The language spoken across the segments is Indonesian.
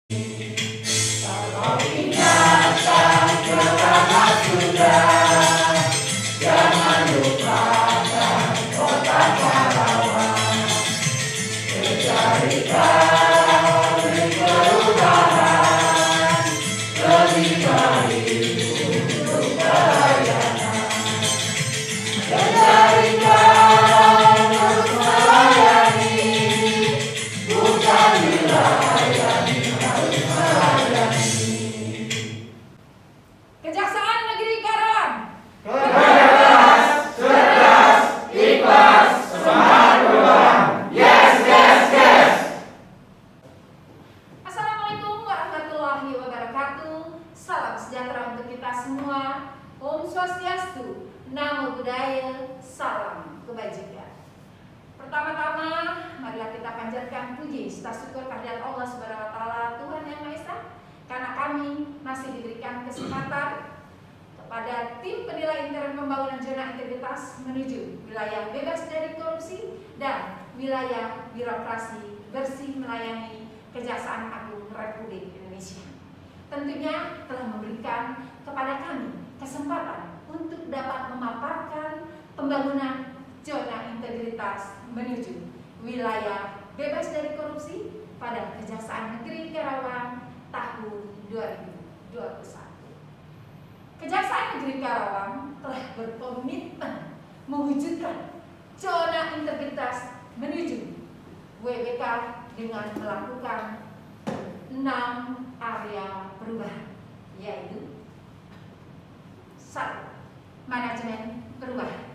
Kalau ingatan pertama sudah, jangan lupakan kota Karawang. Mencarikan perubahan, lebih baik untuk pelayanan. Mencarikan terus melayani, bukan dilayani, harus melayani. Kejaksaan Negeri Karawang. Cerdas, cerdas, ikhlas, semangat perubahan. Yes, yes, yes. Assalamualaikum warahmatullahi wabarakatuh. Salam sejahtera untuk kita semua. Om Swastiastu, Namo Buddhaya, salam kebajikan. Pertama-tama, marilah kita panjatkan puji serta syukur kehadirat Allah Subhanahu wa taala, Tuhan Yang Maha Esa, karena kami masih diberikan kesempatan kepada tim penilai intern pembangunan zona integritas menuju wilayah bebas dari korupsi dan wilayah birokrasi bersih melayani Kejaksaan Agung Republik Indonesia. Tentunya telah memberikan kepada kami kesempatan untuk dapat memaparkan pembangunan zona integritas menuju wilayah bebas dari korupsi pada Kejaksaan Negeri Karawang tahun 2021. Kejaksaan Negeri Karawang telah berkomitmen mewujudkan zona integritas menuju WBK dengan melakukan 6 area perubahan, yaitu 1. Manajemen perubahan.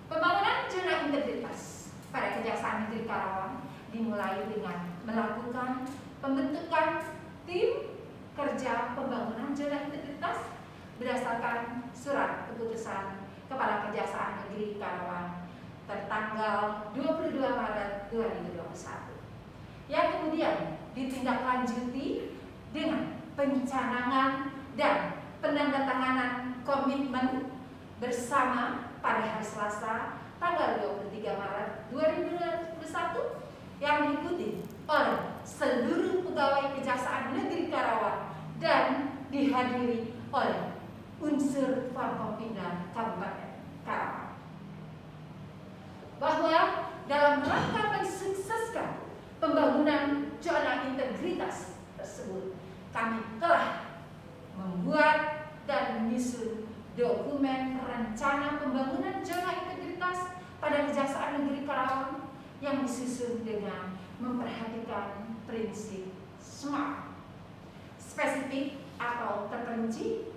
Pembangunan zona integritas pada Kejaksaan Negeri Karawang dimulai dengan melakukan pembentukan tim kerja pembangunan zona integritas berdasarkan surat keputusan Kepala Kejaksaan Negeri Karawang tertanggal 22 Maret 2021 yang kemudian ditindaklanjuti dengan pencanangan dan penandatanganan komitmen bersama pada hari Selasa tanggal 23 Maret 2021 yang diikuti oleh seluruh pegawai Kejaksaan Negeri Karawang dan dihadiri oleh unsur Forkopimda Kabupaten Karawang. Bahwa dalam rangka mensukseskan pembangunan zona integritas tersebut, kami telah membuat dan menyusun dokumen rencana pembangunan zona integritas pada Kejaksaan Negeri Karawang yang disusun dengan memperhatikan prinsip SMART, spesifik atau terperinci,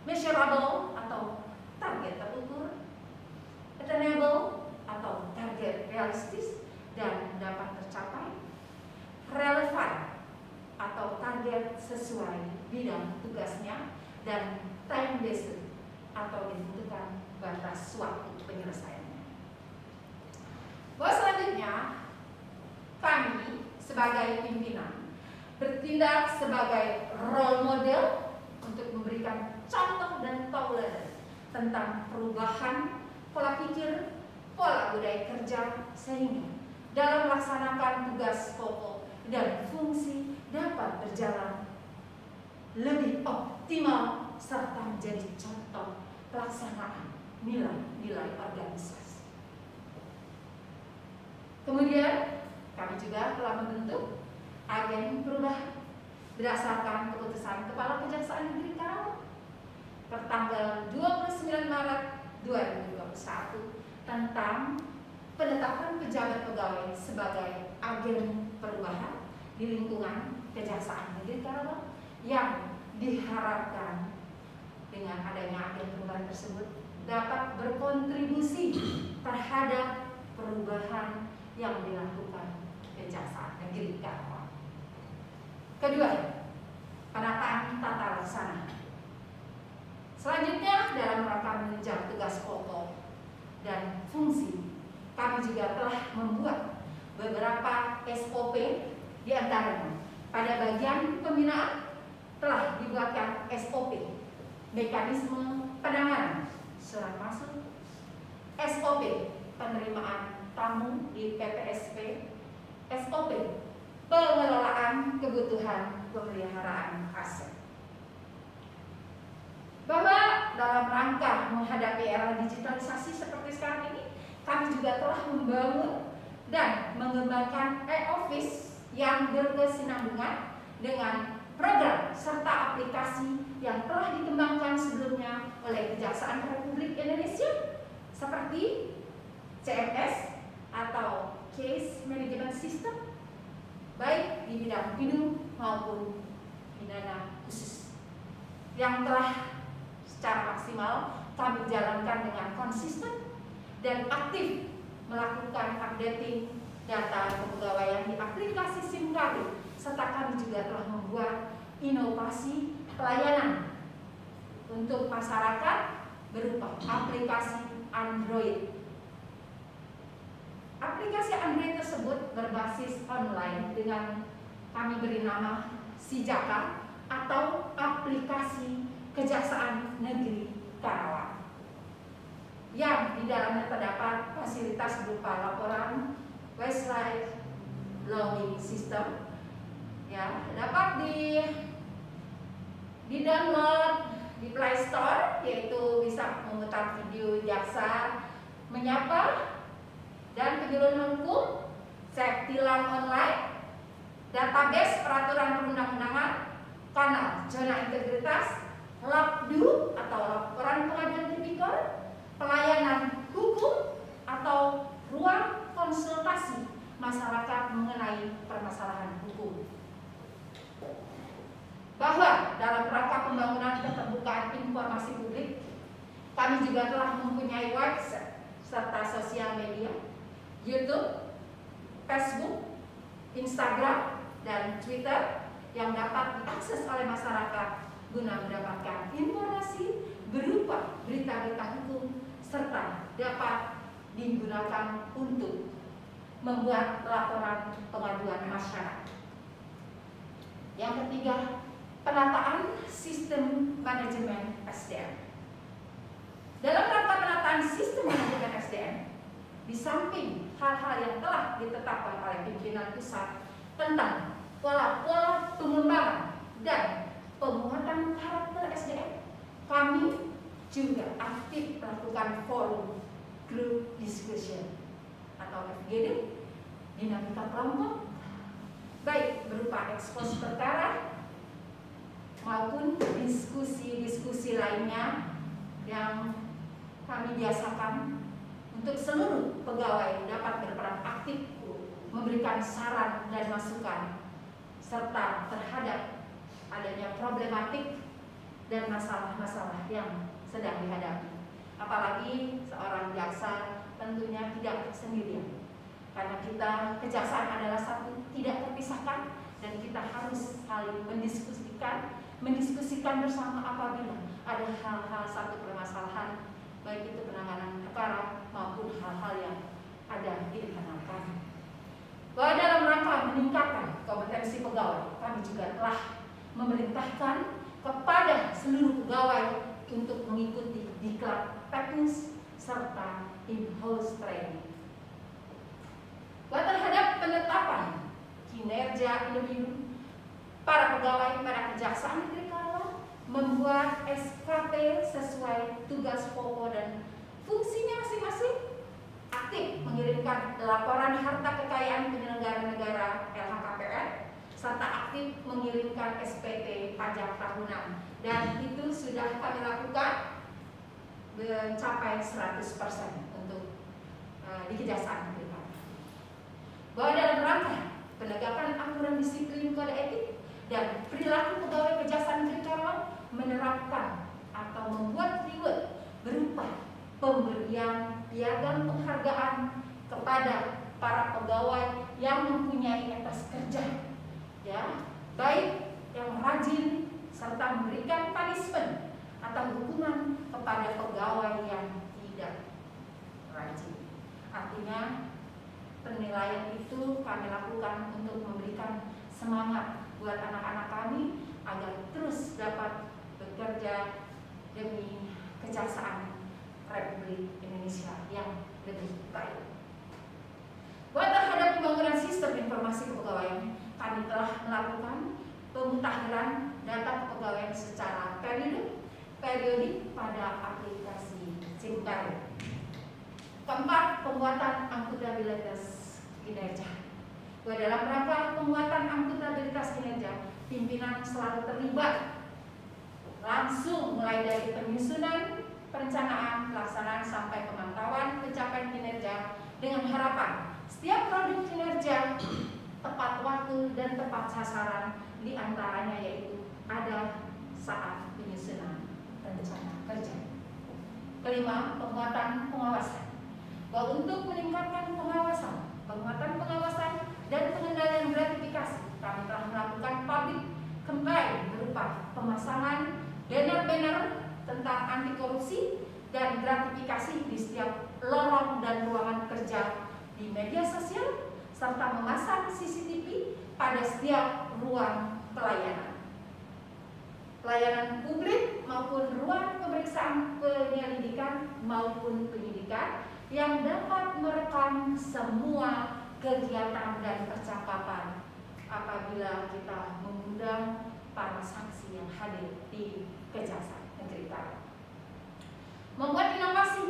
measurable atau target terukur, attainable atau target realistis dan dapat tercapai, relevan atau target sesuai bidang tugasnya, dan time based atau ditentukan batas waktu penyelesaiannya. Bahwa selanjutnya kami sebagai pimpinan bertindak sebagai role model untuk memberikan contoh dan tauladan tentang perubahan pola pikir, pola budaya kerja, sehingga dalam melaksanakan tugas pokok dan fungsi dapat berjalan lebih optimal serta menjadi contoh pelaksanaan nilai-nilai organisasi. Kemudian kami juga telah membentuk agen perubahan berdasarkan keputusan Kepala Kejaksaan Negeri Karawang tertanggal 29 Maret 2021 tentang penetapan pejabat pegawai sebagai agen perubahan di lingkungan Kejaksaan Negeri Karawang yang diharapkan dengan adanya agen perubahan tersebut dapat berkontribusi terhadap perubahan yang dilakukan Kejaksaan Negeri Karawang. Kedua, penataan tata laksana. Selanjutnya, dalam rangka menunjang tugas pokok dan fungsi, kami juga telah membuat beberapa SOP, di antaranya pada bagian pembinaan telah dibuatkan SOP, mekanisme penanganan surat masuk, SOP penerimaan tamu di PPSP, SOP pengelolaan kebutuhan kebutuhan pemeliharaan aset. Bahwa dalam rangka menghadapi era digitalisasi seperti sekarang ini, kami juga telah membangun dan mengembangkan e-office yang berkesinambungan dengan program serta aplikasi yang telah dikembangkan sebelumnya oleh Kejaksaan Republik Indonesia seperti CMS atau Case Management System, baik di bidang pidana maupun pidana khusus, yang telah secara maksimal kami jalankan dengan konsisten dan aktif melakukan updating data kepegawaian di aplikasi SIMKARI, serta kami juga telah membuat inovasi pelayanan untuk masyarakat berupa aplikasi Android. Aplikasi Android tersebut berbasis online dengan kami beri nama Sijaka atau aplikasi Kejaksaan Negeri Karawang, yang di dalamnya terdapat fasilitas berupa laporan Westlife Logging System, ya, dapat di download di Play Store, yaitu bisa memutar video jaksa menyapa dan penyuluhan hukum, cek tilang online, database peraturan perundang-undangan, kanal zona integritas, LAPDU atau laporan pengaduan tipikor, pelayanan hukum atau ruang konsultasi masyarakat mengenai permasalahan hukum. Bahwa dalam rangka pembangunan keterbukaan informasi publik, kami juga telah mempunyai website serta sosial media, YouTube, Facebook, Instagram, dan Twitter yang dapat diakses oleh masyarakat guna mendapatkan informasi berupa berita-berita hukum serta dapat digunakan untuk membuat laporan pengaduan masyarakat. Yang ketiga, penataan sistem manajemen SDM. Dalam rangka penataan sistem manajemen SDM, di samping hal-hal yang telah ditetapkan oleh pimpinan pusat tentang pola-pola pengembangan dan penguatan karakter SDM, kami juga aktif melakukan forum group discussion atau FGD, dinamika kelompok, baik berupa ekspos perkara maupun diskusi-diskusi lainnya yang kami biasakan untuk seluruh pegawai dapat berperan aktif memberikan saran dan masukan serta terhadap adanya problematik dan masalah-masalah yang sedang dihadapi. Apalagi seorang jaksa tentunya tidak sendirian, karena kita kejaksaan adalah satu tidak terpisahkan dan kita harus saling mendiskusikan bersama apabila ada hal-hal satu permasalahan, baik itu penanganan perkara maupun hal-hal yang ada di depan kami. Bahwa dalam rangka meningkatkan kompetensi pegawai, kami juga telah memerintahkan kepada seluruh pegawai untuk mengikuti diklat teknis serta in-house training. Bahwa terhadap penetapan kinerja individu, para pegawai pada Kejaksaan Negeri Karawang membuat SKP sesuai tugas pokok dan fungsinya masing-masing, aktif mengirimkan laporan harta kekayaan penyelenggara negara LHKPN, serta aktif mengirimkan SPT pajak tahunan, dan itu sudah kami lakukan mencapai 100% untuk di Kejaksaan Negeri Karawang. Bahwa dalam rangka penegakan aturan disiplin kode etik dan perilaku pegawai Kejaksaan Negeri Karawang menerapkan atau membuat reward berupa pemberian piagam penghargaan kepada para pegawai yang mempunyai etos kerja, ya, baik yang rajin serta memberikan punishment atau hukuman kepada pegawai yang tidak rajin. Artinya penilaian itu kami lakukan untuk memberikan semangat buat anak-anak kami agar terus dapat bekerja demi Kejaksaan Republik Indonesia yang lebih baik. Bahwa terhadap pembangunan sistem informasi kepegawaian, kami telah melakukan pemutahiran data kepegawaian secara periodik pada aplikasi Cimkare. Keempat, penguatan akuntabilitas kinerja. Bahwa dalam rangka penguatan akuntabilitas kinerja, pimpinan selalu terlibat langsung mulai dari penyusunan, perencanaan, pelaksanaan sampai pemantauan pencapaian kinerja dengan harapan setiap produk kinerja tepat waktu dan tepat sasaran, di antaranya yaitu ada saat penyusunan rencana kerja. Kelima, penguatan pengawasan. Bahwa untuk meningkatkan penguatan pengawasan dan pengendalian gratifikasi, kami telah melakukan public campaign berupa pemasangan banner-banner tentang anti korupsi dan gratifikasi di setiap lorong dan ruangan kerja di media sosial, serta memasang CCTV pada setiap ruang pelayanan publik maupun ruang pemeriksaan penyelidikan maupun penyidikan yang dapat merekam semua kegiatan dan percakapan apabila kita mengundang para saksi yang hadir di Kejaksaan Negeri Karawang. Membuat inovasi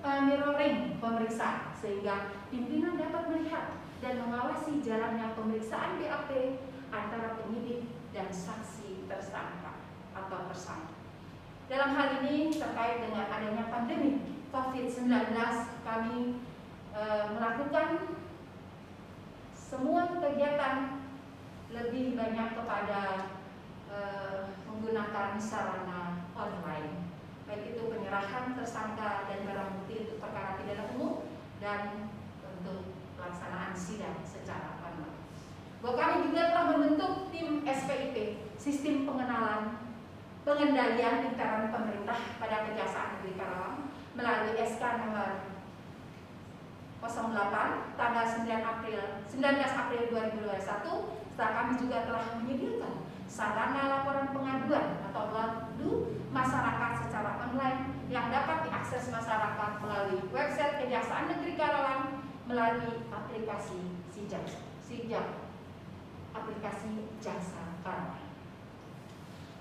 mirroring pemeriksaan sehingga pimpinan dapat melihat dan mengawasi jalannya pemeriksaan BAP antara penyidik dan saksi tersangka atau tersangka. Dalam hal ini terkait dengan adanya pandemi COVID-19, kami melakukan semua kegiatan lebih banyak kepada menggunakan sarana online, baik itu penyerahan tersangka dan barang bukti untuk perkara pidana umum dan untuk pelaksanaan sidang secara online. Bahwa kami juga telah membentuk tim SPIP, Sistem Pengendalian Intern Pemerintah pada Kejaksaan Negeri Karawang, melalui SK nomor 08 tanggal 19 April 2021. Setelah kami juga telah menyediakan sarana laporan pengaduan atau LADU masyarakat secara online yang dapat diakses masyarakat melalui website Kejaksaan Negeri Karawang melalui aplikasi Sijak, aplikasi Jasa Karawang.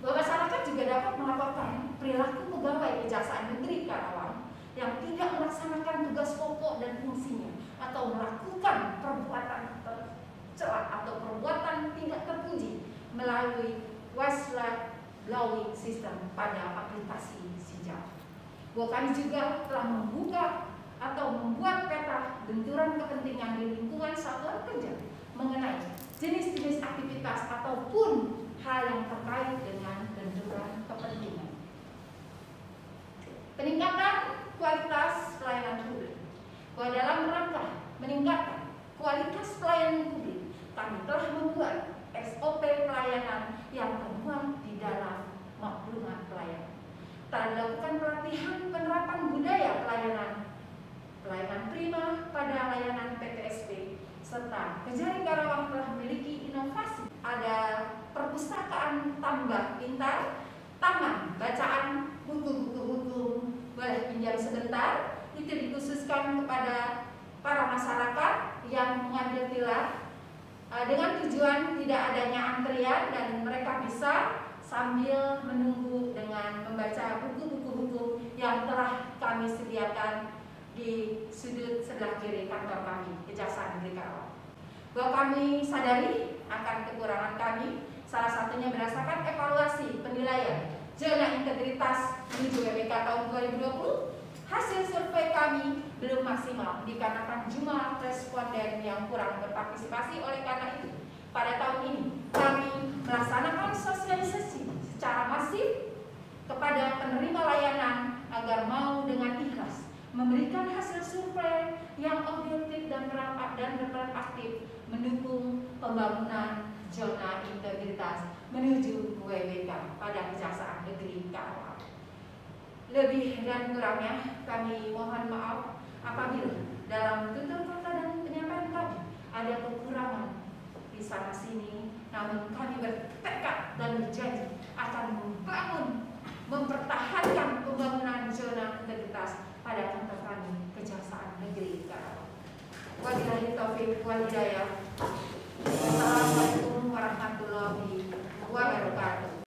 Bahwa masyarakat juga dapat melaporkan perilaku pegawai Kejaksaan Negeri Karawang yang tidak melaksanakan tugas pokok dan fungsinya atau melakukan perbuatan tercela atau perbuatan tidak terpuji melalui whistleblowing system pada aplikasi Sijak. Bahwa kami juga telah membuka atau membuat peta benturan kepentingan di lingkungan satuan kerja mengenai jenis-jenis aktivitas ataupun hal yang terkait dengan benturan kepentingan. Peningkatan kualitas pelayanan publik. Bahwa dalam rangka meningkatkan kualitas pelayanan publik, kami telah membuat SOP pelayanan yang termuat di dalam maklumat pelayanan. Telah dilakukan pelatihan penerapan budaya pelayanan prima pada layanan PTSP, serta Kejari Karawang telah memiliki inovasi. Ada perpustakaan tambah pintar, taman bacaan, buku-buku boleh pinjam sebentar, itu dikhususkan kepada para masyarakat yang mengambil tilar dengan tujuan tidak adanya antrian dan mereka bisa sambil menunggu dengan membaca buku-buku yang telah kami sediakan di sudut sebelah kiri kantor kami, Kejaksaan Negeri Karawang. Bahwa kami sadari akan kekurangan kami, salah satunya berdasarkan evaluasi penilaian zona integritas menuju WBK tahun 2020, hasil survei kami belum maksimal dikarenakan jumlah responden yang kurang berpartisipasi. Oleh karena itu, pada tahun ini kami melaksanakan sosialisasi secara masif kepada penerima layanan agar mau dengan ikhlas memberikan hasil survei yang objektif dan berperan aktif mendukung pembangunan zona integritas menuju WBK pada Kejaksaan Negeri Karawang. Lebih dan kurangnya kami mohon maaf apabila dalam tutur kata dan penyampaian kami ada kekurangan di sana sini, namun kami bertekad dan berjanji akan mempertahankan pembangunan zona integritas pada kantor kami Kejaksaan Negeri Karawang. Wabillahi taufiq wal hidayah.